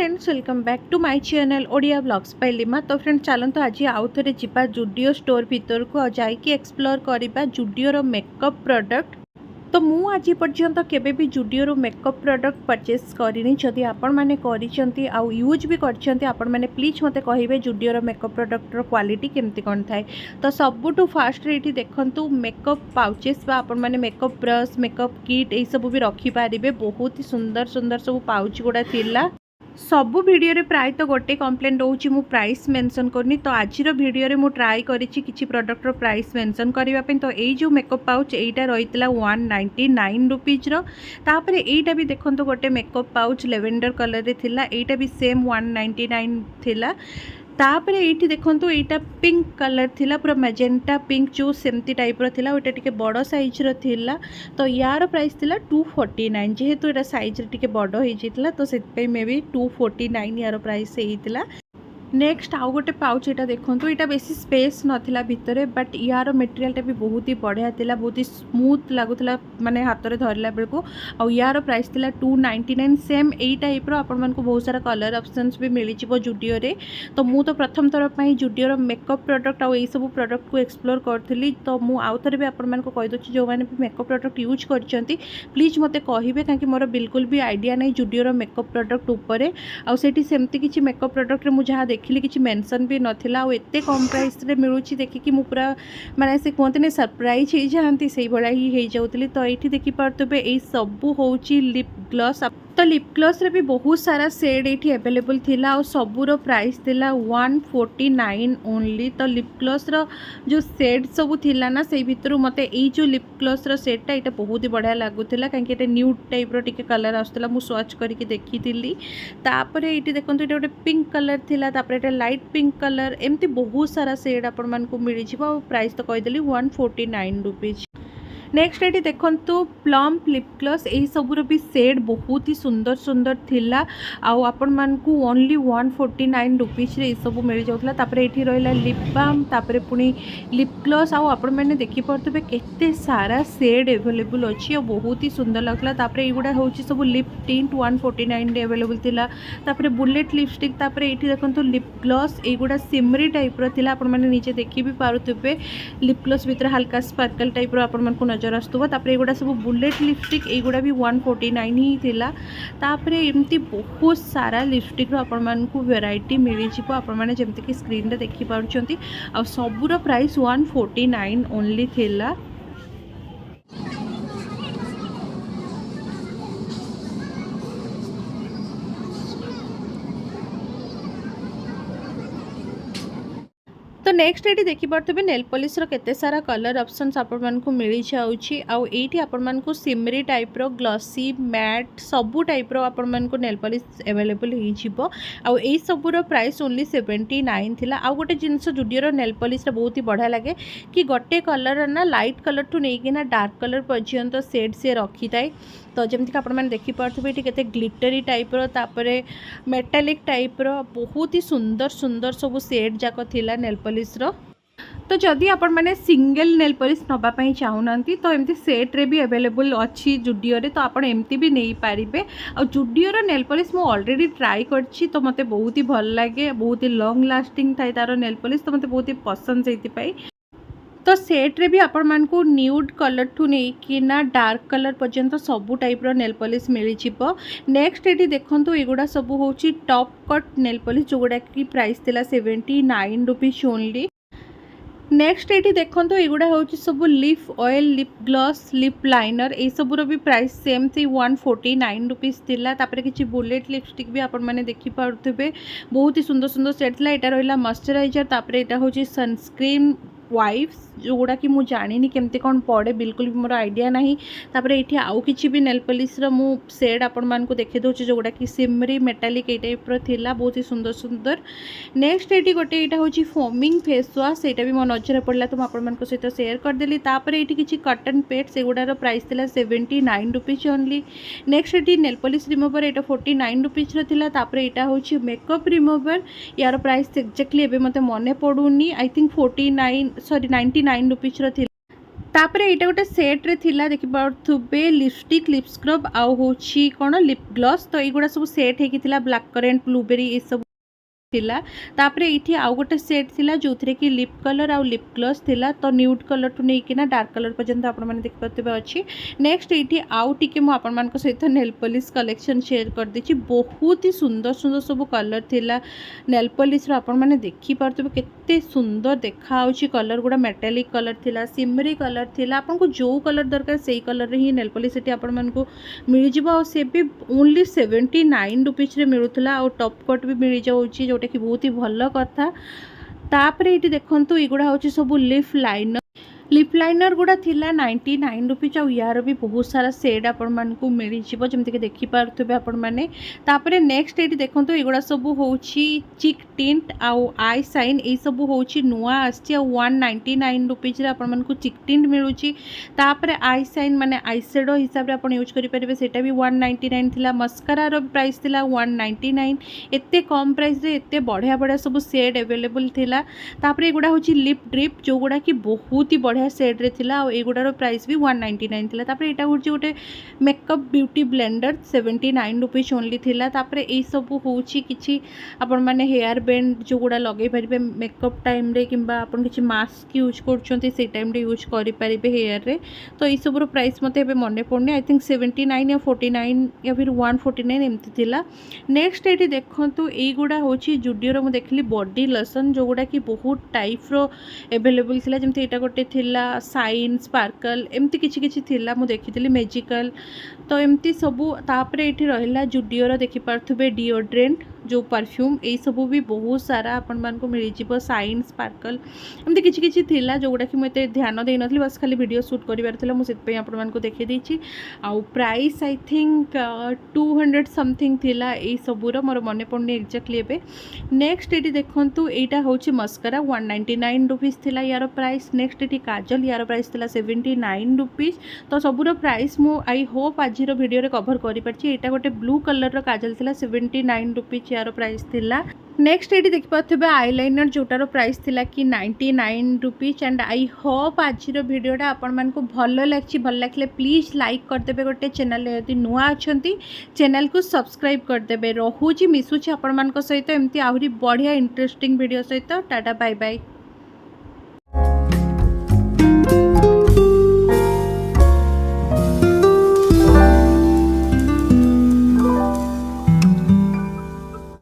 Friends welcome back to my channel Odia blogs by Lima. तो friends चलते आज आउ थे जा जुडियो स्टोर भीतर को जाकि एक्सप्लोर करवा जुडियोर मेकअप प्रोडक्ट। तो मु आज पर्यंत केबे भी जुडियोर मेकअप प्रोडक्ट परचेस करनी। जदि आपण मैंने करिसेंती आउ यूज भी करछंती आपण मैंने प्लीज मते कहिबे जुडियोर मेकअप प्रोडक्टर क्वालिटी केमती कोन थाए। तो सबुठु फास्ट रे देखंतु मेकअप पाउचेस बा आपण मैंने मेकअप ब्रश मेकअप किट ए सब भी रखी पारिबे। बहुत ही सुंदर सुंदर सब पाउच गुडा थिला। सबु भिडियो रे प्राय तो गोटे कंप्लेंट रोची मु प्राइस मेंशन करनी। तो आज भिडियो रे मु ट्राई करिछि किछि प्रोडक्ट रो प्राइस मेंशन करबा पे। तो एई जो मेकअप पाउच एटा रहितला 199 रुपीज रो। तापर एटा भी देखंतो गोटे मेकअप पाउच लेवेंडर कलर रे थिला, एटा भी सेम 199 थिला। तापर ये देखो यहाँ पिंक कलर थिला, पूरा मैजेंटा पिंक जो सेमती टाइप रो थिला, ओटा टिके बड़ साइज रो थिला। तो यार प्राइस थिला 249। जेहेतु एटा साइज रे टिके बड़ हो जाइतिला तो सेत मे भी 249 यार प्राइस होइतिला। नेक्स्ट आउ गोटे पाउच यहाँ देखो, यहाँ बेसी स्पेस नाला भितर, बट यार मटेरियल भी बहुत ही बढ़िया थिला, बहुत ही स्मूथ लगुला माने हाथ में धरला बेलू। आउ यार प्राइस थिला 299। सेम यही टाइप रो आपण मानकु बहुत सारा कलर ऑप्शंस भी मिली जिवो जुडियो रे। तो मु तो प्रथम थर पई जुडियो मेकअप प्रोडक्ट आउ ए सब प्रोडक्ट को एक्सप्लोर करथली। तो मु आउ थरे भी आपण मानकु कहि दोछि जो माने भी मेकअप प्रोडक्ट यूज करछंती प्लीज मते कहिबे, काकि मोर बिल्कुल भी आइडिया नहीं जुडियो मेकअप प्रोडक्ट ऊपर। आउ सेठी सेमती किछि मेकअप प्रोडक्ट रे मु जहा देखिली किछि मेंशन भी नथिला। आउ एते कम प्राइस रे मिलुछि देखि मु पूरा माने से कहते ने सरप्राइज हो जाती से भाया ही हो जाऊली। तो ये देखि पार्थे ये सबू होची लिप ग्लॉस। तो लिप ग्लॉस रे भी बहुत सारा शेड ये अवेलेबल थिला और सबूर प्राइस थिला 149 ओनली। तो लिप ग्लॉस रो जो शेड सबू थिला ना से भितर मते ये जो लिप ग्लॉस रो शेडटा ये बहुत ही बढ़िया लगुला, कहीं न्यूड टाइप रो टिके कलर आसला मु स्विच करके देखी। तापर ये देखो ये गोटे पिंक कलर थिला, तापर ये लाइट पिंक कलर, एमती बहुत सारा शेड आपण मानकु मिल जिवो। प्राइस तो कहीदेली 149 रुपीज। नेक्स्ट ये देखो प्लम लिप ग्लॉस, यही सबूर भी शेड बहुत ही सुंदर सुंदर थिला। आपण मानकु ओनली 149 रुपीज रे सब मिल जाउतला। तापर एठी रहिला लिप बाम, तापर पुनी लिप ग्लॉस। आपण मैंने देखि पारथबे केते सारा शेड अवेलेबल अछि और बहुत ही सुंदर लगला। तापर एगुडा होची सब लिप टिंट 149 रे अवेलेबल थिला। तापर बुलेट लिपस्टिक, तापर एठी देखंतु लिप ग्लॉस एगुडा सिमरी टाइप रो थिला। आपण मैंने नीचे देखि भी पारथबे लिप ग्लॉस भीतर हल्का स्पार्कल टाइप रो आपण मानकु नजर आसुवा। तापर एगुडा सब बुलेट लिपस्टिक एगुडा भी 149 ही थिला। तापर एमती बहुत सारा लिपस्टिक रो आपण मानकु वेराइटी मिली जिवो, आपण माने जेमति कि स्क्रीन रे देखि पारुचंती। आ सबुर प्राइस 149 ओनली थिला। तो नेक्स्ट ये देखी पारे नेल पॉलिश रो केते सारा कलर ऑप्शंस आपण मानकु मिली जाउछि। आउ एठी आपण मानकु सिमरी टाइप रो ग्लॉसी मैट सबु टाइप रो आपण मानकु नेल पॉलिश अवेलेबल हो जिवो। आउ एई सबुर प्राइस ओनली 79 थिला। आउ गोटे जिंस जुडियो रो नेल पॉलिश बहुत ही बढ़िया लगे कि गोटे कलर ना लाइट कलर टू नहीं कि ना डार्क कलर पर्यंत शेड से रखी थाए। तो जमती आपण मैंने देखी पारे ये केते ग्लिटरी टाइप रो, तापरे मेटालिक टाइप रो बहुत ही सुंदर सुंदर सब शेड जाक थिला नेल पॉलिश रो। तो जदि आपण मैंने सिंगल नेल पॉलिश नवाई चाहूना तो एमती सेट रे भी अवेलेबल अच्छी जुडियो रे, तो आपण एमती भी नहीं पारिबे। और जुडियो रो नेल पॉलिश मु ऑलरेडी ट्राई करछि, तो मते बहुत ही भल लागे, बहुत ही लॉन्ग लास्टिंग थाए तार नेल पॉलिश, तो मते बहुत ही पसंद सेति पाई। तो सेट रे भी आपण मानकु न्यूड कलर ठू नहीं कि ना डार्क कलर पर्यंत सबू टाइप रो नेल पॉलिश मिल जिवो। नेक्स्ट ये देखंतु एगुडा सब होची top cut nail polish Joguda की प्राइस थिला 79 रुपीज ओनली। नेक्स्ट ये देखो एगुड़ा हूँ सब lip oil lip gloss lip liner ये सबूर भी प्राइस सेम थी 149 रुपीज थिला। तापर किसी बुलेट लिपस्टिक भी आपण मैंने देखी पारुथिबे बहुत ही सुंदर सुंदर सेट थिला। एटा रहिला मॉइस्चराइजर, तापर एटा हूँ सनस्क्रीन वाइप्स जोगुड़ा कि मुझे जानी केमती कौन पड़े बिल्कुल भी मोर आइडिया नहीं। तापर ये आउ किछि भी नेल पॉलिश रो मु शेड आपण मानकु देखि दोछि जोगुड़ा कि सिमरी मेटालिक ए टाइप रो थिला, बहुत ही सुंदर सुंदर। नेक्स्ट ये गोटे यहाँ हूँ फोमिंग फेस वाश, यहाँ भी मो नजर पड़ा तो आपण मान सहित शेयर करदेली। तापर ये किसी कटन पेड सेगुड़ार प्राइस थिला 79 रुपीज ओनली। नेक्स्ट ये नेल पॉलिश रिमूवर यहाँ 49 रुपीज रो। तापर यहाँ हूँ मेकअप रिमूवर, यार प्राइस एक्जाक्टली एबे मते मने पड़ुनी, आई थिंक 49 सॉरी 99 रुपीज रो। तापर एटा गोटे सेट रे थिला देखि पार्थुबे लिपस्टिक लिप स्क्रब आउ होची कोन लिप ग्लॉस तो एगुडा सब सेट हेकी थिला ब्लैक करेंट ब्लूबेरी ए सब थिला। तापर ये आउ गोटे सेट थिला जो थरे कि लिप कलर आउ लिप ग्लॉस थिला तो न्यूड कलर टू नहीं ना डार्क कलर पर्यंत आपण माने देख पाते अच्छी। नेक्स्ट ये आउ टिके मु आपण मान सहित नेल पॉलिश कलेक्शन शेयर कर देछि बहुत ही सुंदर सुंदर सब कलर थिला नेल पॉलिश रो आपण माने देखि पारतबे केते सुंदर देखा आउछि कलर गुडा मेटालिक कलर थिला सिमरी कलर थिला आपन को जो कलर दरकार सेही कलर रे ही नेल पॉलिश एटी आपण मान को मिल जिवो आ से भी ओनली 79 रुपीस रे मिलुतला आ टॉप कट भी मिल जाउछि जोटा कि बहुत ही भल कथा। तापर ये देखंतु एगुड़ा हूँ सब लिप लाइनर गुड़ा थिला 99 रुपीज आ यार भी बहुत सारा सेड आपण मान को मिल जिवो जमति के देखि पारथबे आपण माने। तापर नेक्स्ट ये देखंतु एगुड़ा सब होउछि चिक टिंट आउ आई साइन ए सब होउछि नुआ आछि 199 रुपीज रे आपण मान को चिक टिंट मिलुछि। तापर आई साइन माने आई शेडो हिसाब रे आपण यूज करि परिबे सेटा भी 199 थिला। मस्कारा रो प्राइस थिला 199 एते कम प्राइस रे एते बढ़िया बढ़िया सब सेड अवेलेबल थिला। तापर एगुड़ा होउछि लिप ड्रिप जो गुड़ा कि बहुत ही बढ़िया सेड रे थिला आ एगुडार प्राइस भी 199 थिला। तापर एटा होउछि गोटे makeup beauty blender 79 rupees only थिला। तापर ए सब होउछि किछि आपण माने हेयर बैंड जो गुड़ा लगे परिबे मेकअप टाइम रे किंबा आपण किछि मास्क यूज करछन्ती से टाइम रे यूज करि परिबे हेयर रे तो ए सब रो प्राइस मते एबे मने पड़ने आई थिंक 79 या 49 या फिर 149 एमती थिला। नेक्स्ट एटी देखंतु ए गुड़ा होउछि जुडियो रो मु देखली बॉडी लोशन जो गुड़ा कि बहुत टाइप रो अवेलेबल थिला जेमति एटा गोटे थिला साइन स्पार्कल एमती किछि किछि थिला मु देखितली मैजिकल तो एमती सबू। तापर एठी रहिला जुडियो रो देखि पारथुबे डिओड्रेंट जो परफ्यूम ए सबू भी बहुत सारा आपण मान को मिल जिवो साइन स्पार्कल एमती किछि किछि थिला जो गुडा कि मते ध्यान देइ नथली बस खाली वीडियो शूट करिवार थिला मु सेत पे आपण मान को देखि देछि। आ प्राइस आई थिंक 200 समथिंग थिला ए सबू रो मोर मने पड़ने एक्जेक्टली एबे। नेक्स्ट एटी देखंतु एटा होछि मस्कारा 199 रुपीस थिला यार प्राइस। नेक्स्ट एटी काजल यार प्राइस थिला 79 रुपीस तो सबूर प्राइस मु आई होप आज वीडियो रे कवर करि परछि। एटा गोटे ब्लू कलर रो काजल थिला 79 रुपीस यार प्राइस थिला। नेक्स्ट ये देखि पाथबे आईलाइनर जोटार प्राइस थिला कि 99 रुपीस एंड आई होप आज वीडियोटा आपण मान को भल लागले प्लीज लाइक करदेबे गोटे चैनल यदि नुआ अछंती चैनल को सब्सक्राइब करदेबे। रहुची मिसुची आपण मान को सहित एमती आहुरी बढ़िया इंटरेस्टिंग वीडियो सहित टाटा बाय बाय।